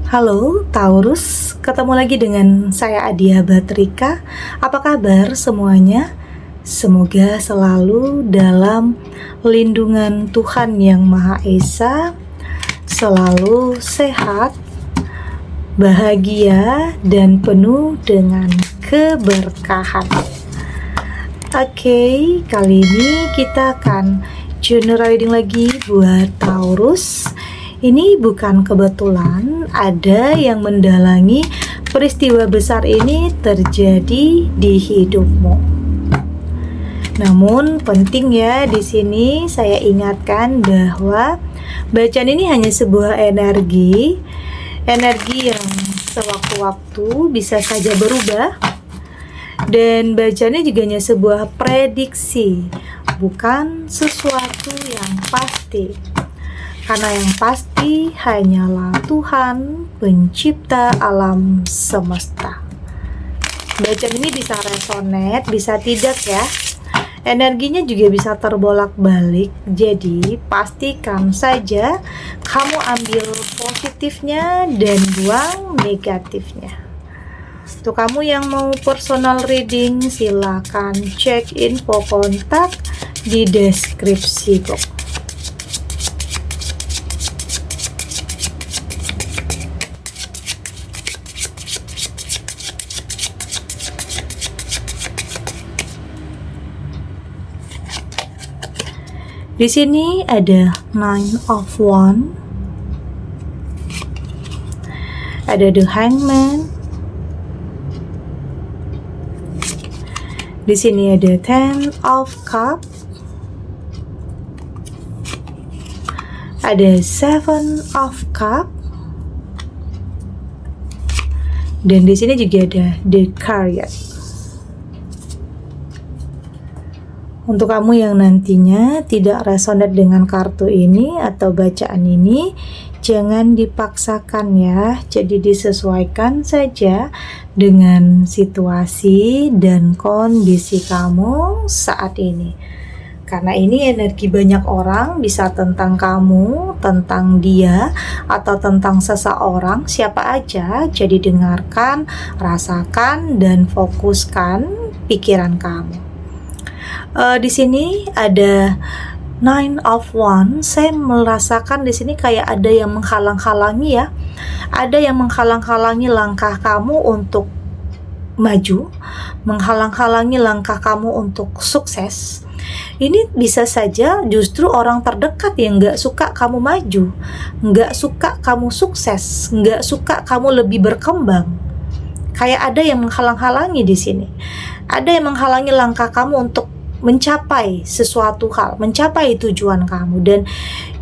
Halo Taurus, ketemu lagi dengan saya Adia Batrika. Apa kabar semuanya? Semoga selalu dalam lindungan Tuhan Yang Maha Esa, selalu sehat, bahagia, dan penuh dengan keberkahan. Oke, kali ini kita akan general reading lagi buat Taurus. Ini bukan kebetulan ada yang mendalangi peristiwa besar ini terjadi di hidupmu. Namun penting ya, di sini saya ingatkan bahwa bacaan ini hanya sebuah energi yang sewaktu-waktu bisa saja berubah, dan bacaannya juga hanya sebuah prediksi, bukan sesuatu yang pasti. Karena yang pasti hanyalah Tuhan, pencipta alam semesta. Bacaan ini bisa resonate, bisa tidak ya. Energinya juga bisa terbolak-balik. Jadi pastikan saja kamu ambil positifnya dan buang negatifnya. Untuk kamu yang mau personal reading, silakan cek info kontak di deskripsi box. Di sini ada Nine of Wands, ada The Hangman. Di sini ada Ten of Cups, ada Seven of Cups, dan di sini juga ada The Chariot. Untuk kamu yang nantinya tidak resonate dengan kartu ini atau bacaan ini, jangan dipaksakan ya. Jadi disesuaikan saja dengan situasi dan kondisi kamu saat ini. Karena ini energi banyak orang, bisa tentang kamu, tentang dia, atau tentang seseorang, siapa aja. Jadi dengarkan, rasakan, dan fokuskan pikiran kamu. Di sini ada Nine of Wands. Saya merasakan di sini kayak ada yang menghalang-halangi ya. Ada yang menghalang-halangi langkah kamu untuk maju, menghalang-halangi langkah kamu untuk sukses. Ini bisa saja justru orang terdekat yang gak suka kamu maju, gak suka kamu sukses, gak suka kamu lebih berkembang. Kayak ada yang menghalang-halangi di sini. Ada yang menghalangi langkah kamu untuk mencapai sesuatu hal, mencapai tujuan kamu. Dan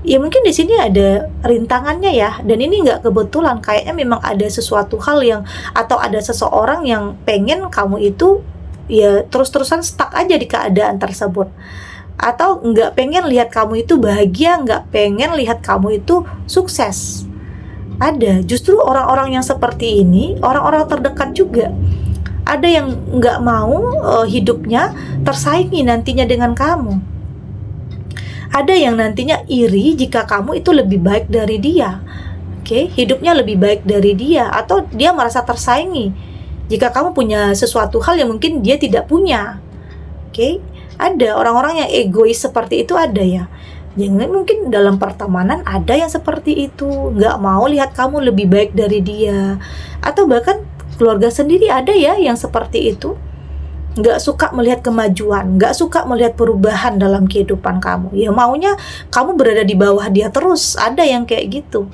ya mungkin di sini ada rintangannya ya, dan ini nggak kebetulan, kayaknya memang ada sesuatu hal yang, atau ada seseorang yang pengen kamu itu ya terus-terusan stuck aja di keadaan tersebut, atau nggak pengen lihat kamu itu bahagia, nggak pengen lihat kamu itu sukses. Ada justru orang-orang yang seperti ini, orang-orang terdekat juga. Ada yang nggak mau hidupnya tersaingi nantinya dengan kamu. Ada yang nantinya iri jika kamu itu lebih baik dari dia. Oke, hidupnya lebih baik dari dia, atau dia merasa tersaingi jika kamu punya sesuatu hal yang mungkin dia tidak punya. Oke, ada orang-orang yang egois seperti itu, ada ya. Jangan, mungkin dalam pertemanan ada yang seperti itu, nggak mau lihat kamu lebih baik dari dia, atau bahkan keluarga sendiri ada ya yang seperti itu, nggak suka melihat kemajuan, nggak suka melihat perubahan dalam kehidupan kamu. Ya maunya kamu berada di bawah dia terus, ada yang kayak gitu.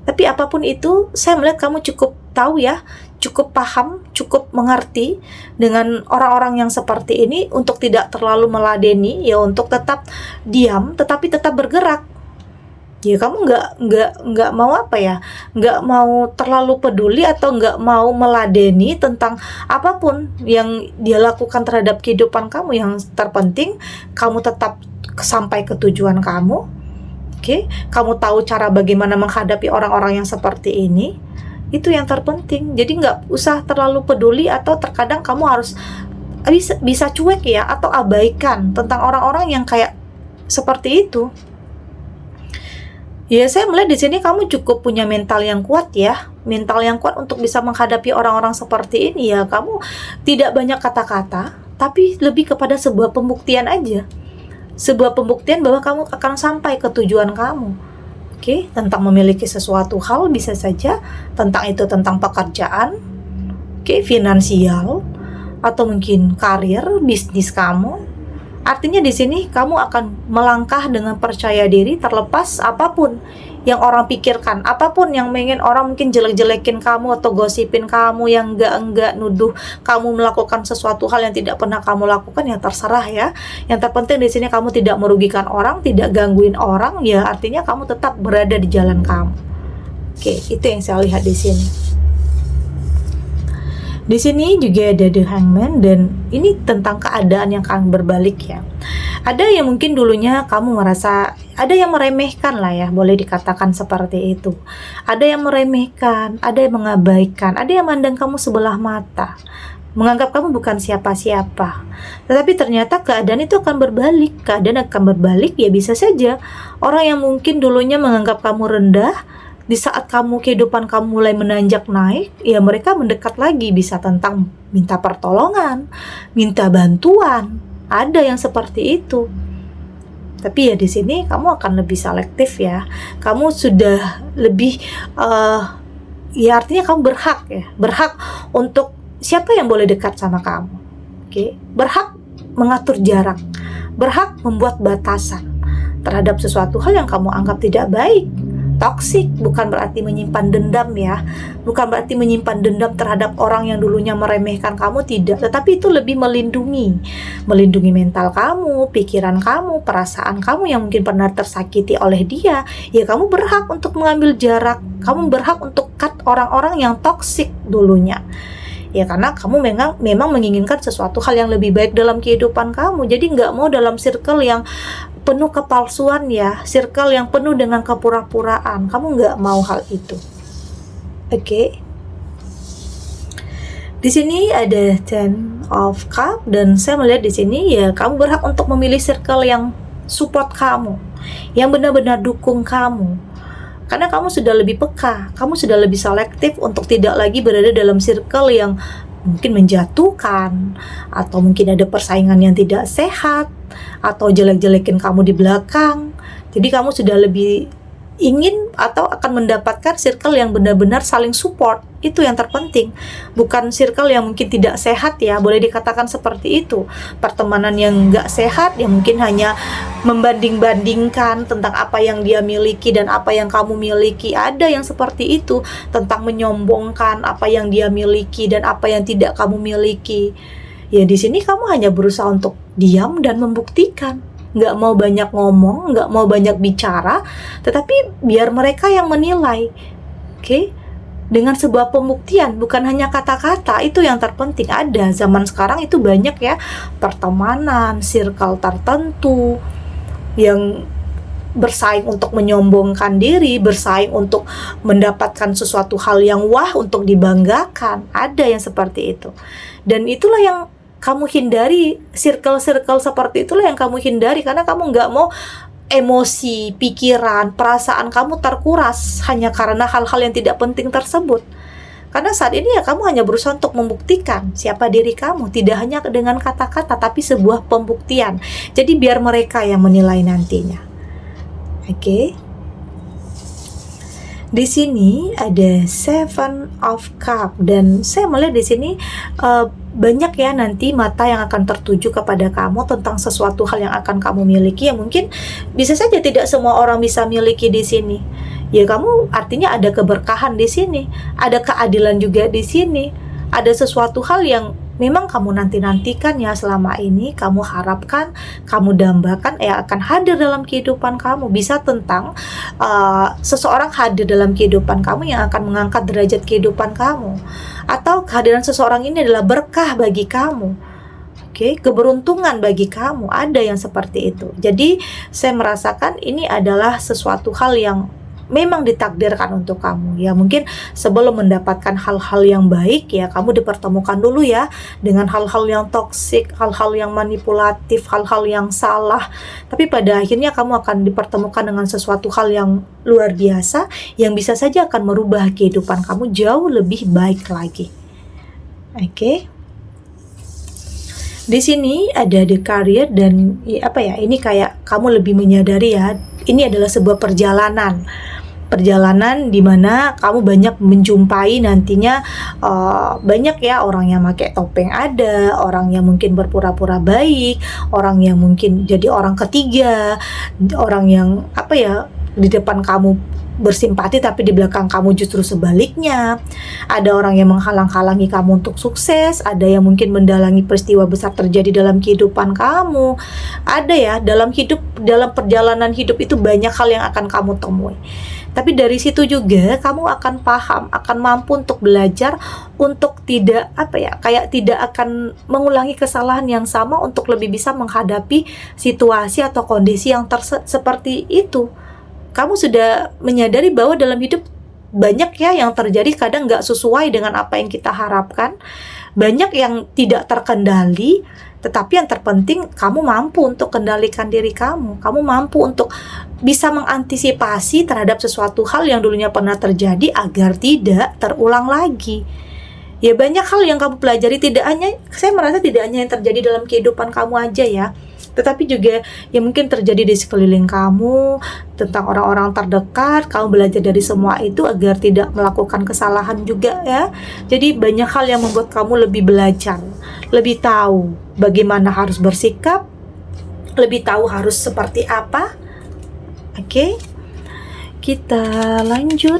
Tapi apapun itu, saya melihat kamu cukup tahu ya, cukup paham, cukup mengerti dengan orang-orang yang seperti ini, untuk tidak terlalu meladeni ya, untuk tetap diam tetapi tetap bergerak. Ya kamu nggak mau apa ya, nggak mau terlalu peduli atau nggak mau meladeni tentang apapun yang dia lakukan terhadap kehidupan kamu. Yang terpenting kamu tetap sampai ke tujuan kamu. Oke, kamu tahu cara bagaimana menghadapi orang-orang yang seperti ini. Itu yang terpenting. Jadi nggak usah terlalu peduli, atau terkadang kamu harus bisa cuek ya, atau abaikan tentang orang-orang yang kayak seperti itu. Ya, saya melihat di sini kamu cukup punya mental yang kuat ya. Mental yang kuat untuk bisa menghadapi orang-orang seperti ini ya. Kamu tidak banyak kata-kata, tapi lebih kepada sebuah pembuktian aja. Sebuah pembuktian bahwa kamu akan sampai ke tujuan kamu. Oke, tentang memiliki sesuatu hal bisa saja tentang pekerjaan, oke, finansial, atau mungkin karir, bisnis kamu. Artinya di sini kamu akan melangkah dengan percaya diri terlepas apapun yang orang pikirkan, apapun yang ingin orang mungkin jelek-jelekin kamu atau gosipin kamu, yang enggak nuduh kamu melakukan sesuatu hal yang tidak pernah kamu lakukan, ya terserah ya. Yang terpenting di sini kamu tidak merugikan orang, tidak gangguin orang, ya artinya kamu tetap berada di jalan kamu. Oke, itu yang saya lihat di sini. Di sini juga ada The Hangman, dan ini tentang keadaan yang akan berbalik ya. Ada yang mungkin dulunya kamu merasa, ada yang meremehkan lah ya, boleh dikatakan seperti itu. Ada yang meremehkan, ada yang mengabaikan, ada yang mandang kamu sebelah mata, menganggap kamu bukan siapa-siapa. Tetapi ternyata keadaan itu akan berbalik. Keadaan akan berbalik ya, bisa saja orang yang mungkin dulunya menganggap kamu rendah, di saat kehidupan kamu mulai menanjak naik, ya mereka mendekat lagi, bisa tentang minta pertolongan, minta bantuan. Ada yang seperti itu. Tapi ya di sini kamu akan lebih selektif ya. Kamu sudah lebih ya artinya kamu berhak untuk siapa yang boleh dekat sama kamu. Oke, berhak mengatur jarak, berhak membuat batasan terhadap sesuatu hal yang kamu anggap tidak baik. Toksik bukan berarti menyimpan dendam ya, bukan berarti menyimpan dendam terhadap orang yang dulunya meremehkan kamu, tidak, tetapi itu lebih melindungi mental kamu, pikiran kamu, perasaan kamu yang mungkin pernah tersakiti oleh dia. Ya kamu berhak untuk mengambil jarak, kamu berhak untuk cut orang-orang yang toksik dulunya. Ya karena kamu memang menginginkan sesuatu hal yang lebih baik dalam kehidupan kamu. Jadi nggak mau dalam circle yang penuh kepalsuan ya, circle yang penuh dengan kepura-puraan. Kamu nggak mau hal itu. Oke. Di sini ada Ten of Cup, dan saya melihat di sini ya kamu berhak untuk memilih circle yang support kamu, yang benar-benar dukung kamu. Karena kamu sudah lebih peka, kamu sudah lebih selektif untuk tidak lagi berada dalam circle yang mungkin menjatuhkan, atau mungkin ada persaingan yang tidak sehat, atau jelek-jelekin kamu di belakang. Jadi kamu sudah lebih ingin atau akan mendapatkan circle yang benar-benar saling support. Itu yang terpenting, bukan circle yang mungkin tidak sehat ya, boleh dikatakan seperti itu. Pertemanan yang gak sehat yang mungkin hanya membanding-bandingkan tentang apa yang dia miliki dan apa yang kamu miliki. Ada yang seperti itu, tentang menyombongkan apa yang dia miliki dan apa yang tidak kamu miliki. Ya di sini kamu hanya berusaha untuk diam dan membuktikan. Nggak mau banyak ngomong, nggak mau banyak bicara, tetapi biar mereka yang menilai. Oke? Dengan sebuah pembuktian, bukan hanya kata-kata. Itu yang terpenting. Ada zaman sekarang itu banyak ya, pertemanan, circle tertentu yang bersaing untuk menyombongkan diri, bersaing untuk mendapatkan sesuatu hal yang wah untuk dibanggakan. Ada yang seperti itu. Dan itulah yang kamu hindari, circle-circle seperti itulah yang kamu hindari, karena kamu nggak mau emosi, pikiran, perasaan kamu terkuras hanya karena hal-hal yang tidak penting tersebut. Karena saat ini ya kamu hanya berusaha untuk membuktikan siapa diri kamu, tidak hanya dengan kata-kata, tapi sebuah pembuktian. Jadi biar mereka yang menilai nantinya. Oke. Di sini ada Seven of Cup, dan saya melihat di sini banyak ya nanti mata yang akan tertuju kepada kamu tentang sesuatu hal yang akan kamu miliki, yang mungkin bisa saja tidak semua orang bisa miliki di sini. Ya kamu artinya ada keberkahan di sini, ada keadilan juga di sini, ada sesuatu hal yang memang kamu nantikan ya, selama ini kamu harapkan, kamu dambakan ya akan hadir dalam kehidupan kamu. Bisa tentang seseorang hadir dalam kehidupan kamu yang akan mengangkat derajat kehidupan kamu, atau kehadiran seseorang ini adalah berkah bagi kamu. Oke, keberuntungan bagi kamu. Ada yang seperti itu. Jadi saya merasakan ini adalah sesuatu hal yang memang ditakdirkan untuk kamu. Ya mungkin sebelum mendapatkan hal-hal yang baik, ya kamu dipertemukan dulu ya dengan hal-hal yang toksik, hal-hal yang manipulatif, hal-hal yang salah. Tapi pada akhirnya kamu akan dipertemukan dengan sesuatu hal yang luar biasa, yang bisa saja akan merubah kehidupan kamu jauh lebih baik lagi. Oke. Di sini ada the career, dan ini kayak kamu lebih menyadari ya, ini adalah sebuah perjalanan di mana kamu banyak menjumpai nantinya banyak ya orang yang pakai topeng, ada orang yang mungkin berpura-pura baik, orang yang mungkin jadi orang ketiga, orang yang di depan kamu bersimpati tapi di belakang kamu justru sebaliknya. Ada orang yang menghalang-halangi kamu untuk sukses, ada yang mungkin mendalangi peristiwa besar terjadi dalam kehidupan kamu. Ada ya, dalam perjalanan hidup itu banyak hal yang akan kamu temui. Tapi dari situ juga kamu akan paham, akan mampu untuk belajar untuk tidak tidak akan mengulangi kesalahan yang sama, untuk lebih bisa menghadapi situasi atau kondisi yang seperti itu. Kamu sudah menyadari bahwa dalam hidup banyak ya yang terjadi kadang nggak sesuai dengan apa yang kita harapkan, banyak yang tidak terkendali, tetapi yang terpenting kamu mampu untuk kendalikan diri kamu mampu untuk bisa mengantisipasi terhadap sesuatu hal yang dulunya pernah terjadi agar tidak terulang lagi. Ya banyak hal yang kamu pelajari, saya merasa tidak hanya yang terjadi dalam kehidupan kamu aja ya, tetapi juga yang mungkin terjadi di sekeliling kamu, tentang orang-orang terdekat. Kamu belajar dari semua itu agar tidak melakukan kesalahan juga ya. Jadi banyak hal yang membuat kamu lebih belajar, lebih tahu bagaimana harus bersikap, lebih tahu harus seperti apa. Oke, kita lanjut.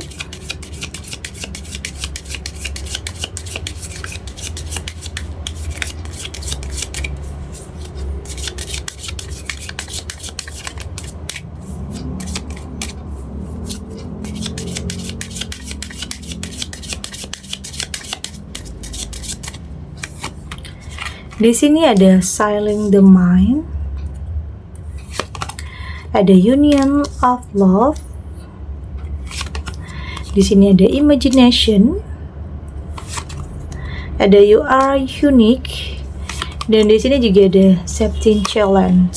Di sini ada Sealing the Mind, ada Union of Love, di sini ada Imagination, ada You Are Unique, dan di sini juga ada 17 Challenge.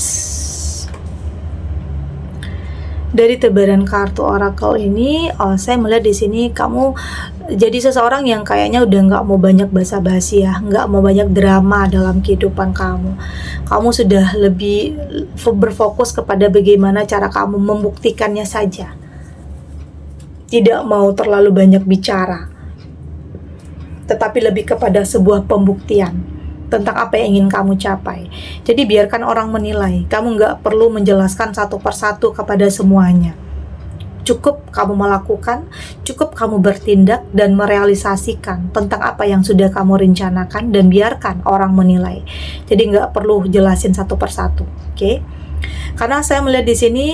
Dari tebaran kartu oracle ini, saya melihat di sini kamu jadi seseorang yang kayaknya udah nggak mau banyak basa-basi ya, nggak mau banyak drama dalam kehidupan kamu. Kamu sudah lebih berfokus kepada bagaimana cara kamu membuktikannya saja. Tidak mau terlalu banyak bicara, tetapi lebih kepada sebuah pembuktian tentang apa yang ingin kamu capai. Jadi biarkan orang menilai, kamu nggak perlu menjelaskan satu persatu kepada semuanya. Cukup kamu melakukan, cukup kamu bertindak dan merealisasikan tentang apa yang sudah kamu rencanakan, dan biarkan orang menilai. Jadi nggak perlu jelasin satu persatu, oke? Karena saya melihat di sini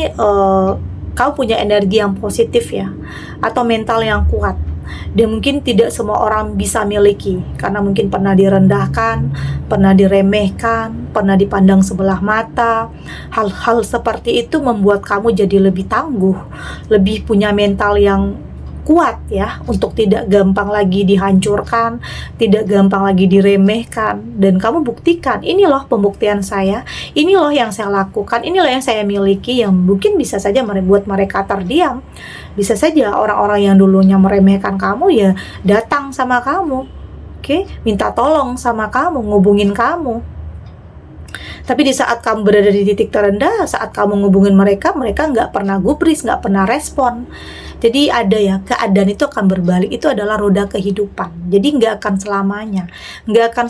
kamu punya energi yang positif ya, atau mental yang kuat. Dan mungkin tidak semua orang bisa miliki, karena mungkin pernah direndahkan, pernah diremehkan, pernah dipandang sebelah mata. Hal-hal seperti itu membuat kamu jadi lebih tangguh, lebih punya mental yang kuat ya, untuk tidak gampang lagi dihancurkan, tidak gampang lagi diremehkan. Dan kamu buktikan, ini loh pembuktian saya, ini loh yang saya lakukan, inilah yang saya miliki, yang mungkin bisa saja membuat mereka terdiam. Bisa saja orang-orang yang dulunya meremehkan kamu ya datang sama kamu, minta tolong sama kamu, ngubungin kamu. Tapi di saat kamu berada di titik terendah, saat kamu ngubungin mereka nggak pernah gubris, nggak pernah respon. Jadi ada ya, keadaan itu akan berbalik, itu adalah roda kehidupan. Jadi nggak akan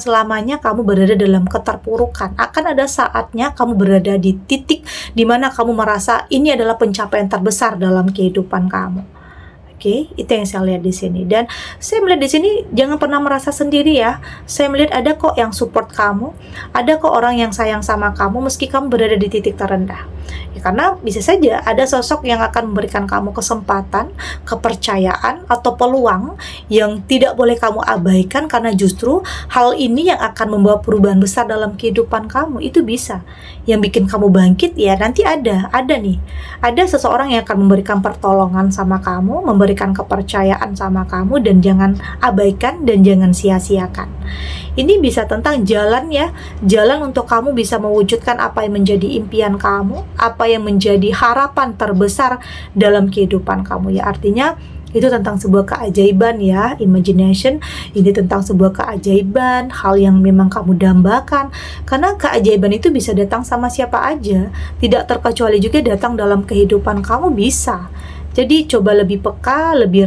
selamanya kamu berada dalam keterpurukan. Akan ada saatnya kamu berada di titik di mana kamu merasa ini adalah pencapaian terbesar dalam kehidupan kamu. Oke, itu yang saya lihat di sini. Dan saya melihat di sini jangan pernah merasa sendiri ya. Saya melihat ada kok yang support kamu, ada kok orang yang sayang sama kamu meski kamu berada di titik terendah. Ya, karena bisa saja ada sosok yang akan memberikan kamu kesempatan, kepercayaan, atau peluang yang tidak boleh kamu abaikan, karena justru hal ini yang akan membawa perubahan besar dalam kehidupan kamu. Itu bisa. Yang bikin kamu bangkit ya nanti ada nih. Ada seseorang yang akan memberikan pertolongan sama kamu, memberikan kepercayaan sama kamu, dan jangan abaikan dan jangan sia-siakan. Ini bisa tentang jalan ya, jalan untuk kamu bisa mewujudkan apa yang menjadi impian kamu, apa yang menjadi harapan terbesar dalam kehidupan kamu ya. Artinya itu tentang sebuah keajaiban ya, imagination. Ini tentang sebuah keajaiban, hal yang memang kamu dambakan. Karena keajaiban itu bisa datang sama siapa aja, tidak terkecuali juga datang dalam kehidupan kamu bisa. Jadi coba lebih peka, lebih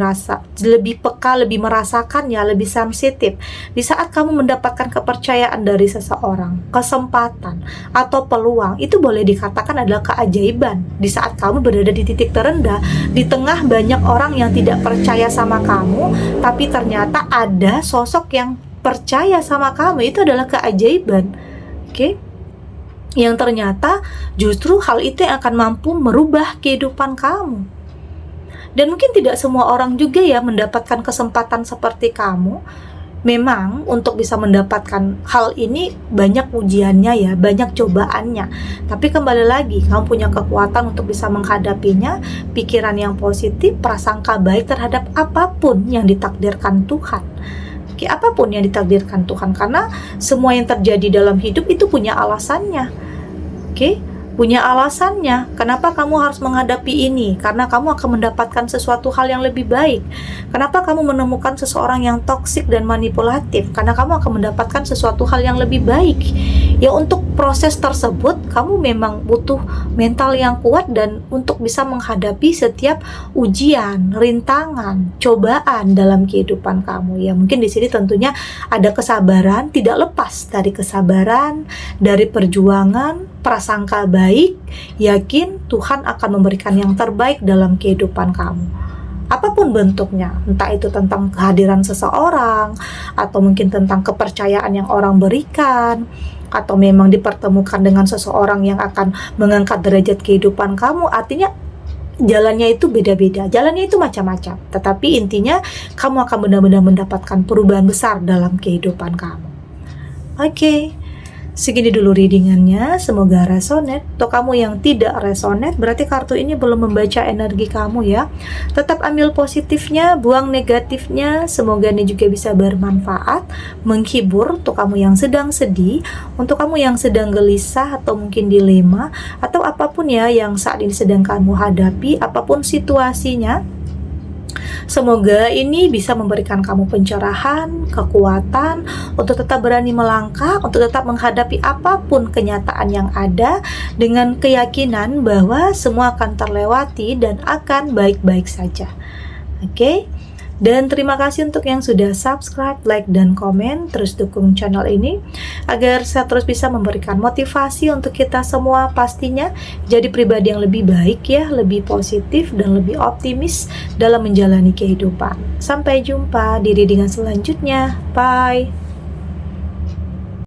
merasakan ya, lebih sensitif. Di saat kamu mendapatkan kepercayaan dari seseorang, kesempatan atau peluang, itu boleh dikatakan adalah keajaiban. Di saat kamu berada di titik terendah, di tengah banyak orang yang tidak percaya sama kamu, tapi ternyata ada sosok yang percaya sama kamu, itu adalah keajaiban. Oke? Yang ternyata justru hal itu yang akan mampu merubah kehidupan kamu. Dan mungkin tidak semua orang juga ya mendapatkan kesempatan seperti kamu. Memang untuk bisa mendapatkan hal ini banyak ujiannya ya, banyak cobaannya. Tapi kembali lagi, kamu punya kekuatan untuk bisa menghadapinya, pikiran yang positif, prasangka baik terhadap apapun yang ditakdirkan Tuhan. Oke, apapun yang ditakdirkan Tuhan, karena semua yang terjadi dalam hidup itu punya alasannya. Oke? Punya alasannya, kenapa kamu harus menghadapi ini, karena kamu akan mendapatkan sesuatu hal yang lebih baik. Kenapa kamu menemukan seseorang yang toksik dan manipulatif, karena kamu akan mendapatkan sesuatu hal yang lebih baik. Ya, untuk proses tersebut kamu memang butuh mental yang kuat dan untuk bisa menghadapi setiap ujian, rintangan, cobaan dalam kehidupan kamu. Ya, mungkin di sini tentunya ada kesabaran, tidak lepas dari kesabaran, dari perjuangan, prasangka baik, yakin Tuhan akan memberikan yang terbaik dalam kehidupan kamu. Apapun bentuknya, entah itu tentang kehadiran seseorang, atau mungkin tentang kepercayaan yang orang berikan, atau memang dipertemukan dengan seseorang yang akan mengangkat derajat kehidupan kamu. Artinya jalannya itu beda-beda, jalannya itu macam-macam. Tetapi intinya kamu akan benar-benar mendapatkan perubahan besar dalam kehidupan kamu. Oke. Segini dulu readingannya, semoga resonate. Untuk kamu yang tidak resonate, berarti kartu ini belum membaca energi kamu ya. Tetap ambil positifnya, buang negatifnya. Semoga ini juga bisa bermanfaat, menghibur untuk kamu yang sedang sedih, untuk kamu yang sedang gelisah atau mungkin dilema, atau apapun ya yang saat ini sedang kamu hadapi, apapun situasinya. Semoga ini bisa memberikan kamu pencerahan, kekuatan untuk tetap berani melangkah, untuk tetap menghadapi apapun kenyataan yang ada dengan keyakinan bahwa semua akan terlewati dan akan baik-baik saja. Oke? Dan terima kasih untuk yang sudah subscribe, like, dan komen. Terus dukung channel ini agar saya terus bisa memberikan motivasi untuk kita semua pastinya jadi pribadi yang lebih baik ya, lebih positif dan lebih optimis dalam menjalani kehidupan. Sampai jumpa di readingan selanjutnya. Bye!